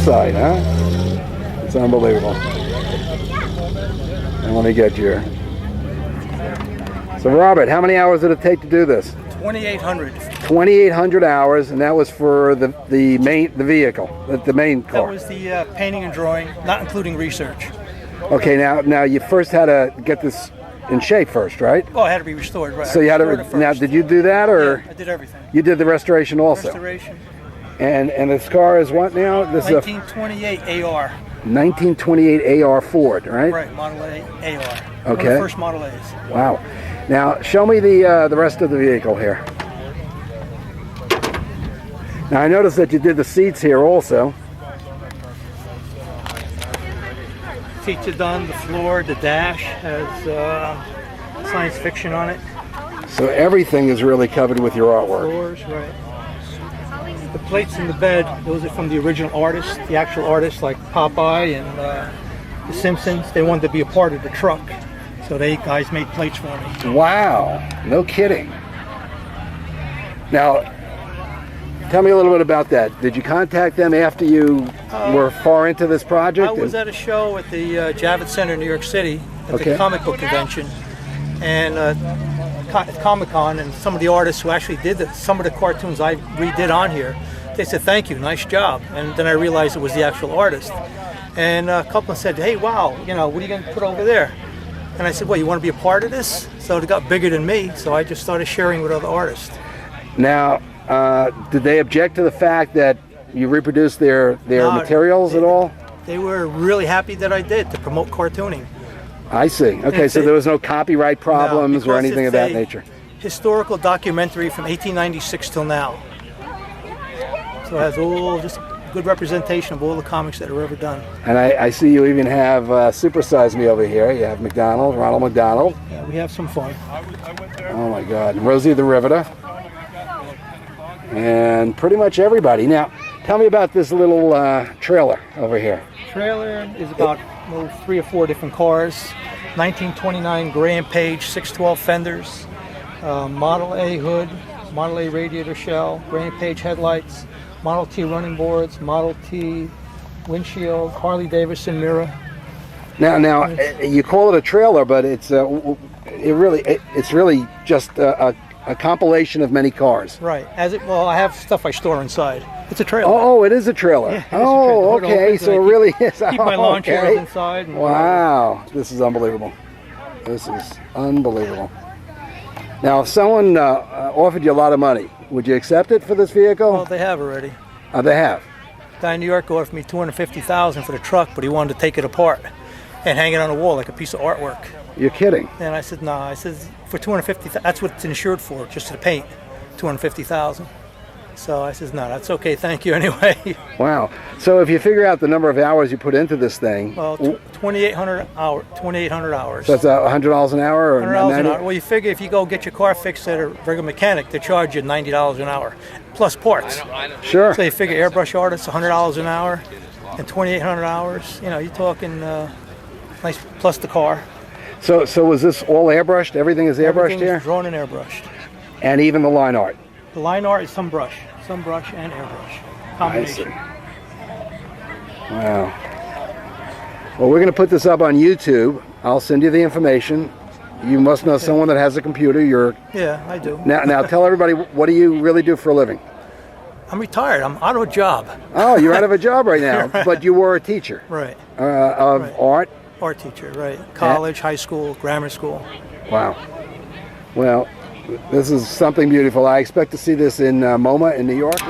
side, huh? It's unbelievable. And let me get you. So Robert, how many hours did it take to do this? 2,800. 2,800 hours, and that was for the vehicle, the main car. That was the painting and drawing, not including research. Okay, now you first had to get this in shape first, right? Oh, it had to be restored, right? So you had to. Now, did you do that, or yeah, I did everything? You did the restoration also. Restoration. And this car is what now? This 1928 AR. 1928 AR Ford, right? Right, Model A AR. Okay. One of the first Model A's. Wow. Now, show me the rest of the vehicle here. Now, I noticed that you did the seats here also. Seats are done. The floor, the dash has science fiction on it. So everything is really covered with your artwork. Floors, right. The plates in the bed, those are from the original artists, the actual artists like Popeye and the Simpsons. They wanted to be a part of the truck, so they guys made plates for me. Wow, no kidding. Now, tell me a little bit about that. Did you contact them after you were far into this project? I was at a show at the Javits Center in New York City at the comic book convention, and Comic-Con, and some of the artists who actually did some of the cartoons I redid on here, they said, "Thank you, nice job." And then I realized it was the actual artist. And a couple said, "Hey, wow, what are you going to put over there?" And I said, "Well, you want to be a part of this?" So it got bigger than me, so I just started sharing with other artists. Now, did they object to the fact that you reproduced their materials at all? They were really happy that I did, to promote cartooning. I see. Okay, so there was no copyright problems or anything of that nature? Historical documentary from 1896 till now. So it has all just good representation of all the comics that are ever done. And I see you even have Super Size Me over here. You have McDonald, Ronald McDonald. Yeah, we have some fun. Oh my God, and Rosie the Riveter. And pretty much everybody. Now, tell me about this little trailer over here. Trailer is about 3 or 4 different cars. 1929 Grand Page 612 fenders, Model A hood, Model A radiator shell, Grand Page headlights, Model T running boards, Model T windshield, Harley Davidson mirror. Now you call it a trailer, but it's really just a compilation of many cars. Right. Well, I have stuff I store inside. It's a trailer. Oh, it is a trailer. Yeah, oh, okay. So it really is. Keep my lawn chairs inside. And wow, this is unbelievable. This is unbelievable. Now, if someone offered you a lot of money, would you accept it for this vehicle? Well, they have already. They have. Guy in New York offered me $250,000 for the truck, but he wanted to take it apart and hang it on the wall like a piece of artwork. You're kidding. And I said, no. I said, for $250,000, that's what it's insured for, just to paint, $250,000. So I says, no, that's okay, thank you anyway. Wow. So if you figure out the number of hours you put into this thing. Well, 2,800 hours. So that's $100 an hour? Or $100 an hour. Well, you figure if you go get your car fixed at a regular mechanic, they charge you $90 an hour, plus parts. Sure. So you figure airbrush artists, $100 an hour, and 2,800 hours. You're talking nice, plus the car. So was this all airbrushed? Everything is airbrushed here? Everything's drawn and airbrushed. And even the line art? The line art is some brush and airbrush combination. I see. Wow. Well, we're going to put this up on YouTube. I'll send you the information. You must know someone that has a computer. Yeah, I do. Now tell everybody, what do you really do for a living? I'm retired. I'm out of a job. Oh, you're out of a job right now, Right. But you were a teacher. Right. Of Right. art? Art teacher, right. College, high school, grammar school. Wow. Well, this is something beautiful. I expect to see this in MoMA in New York.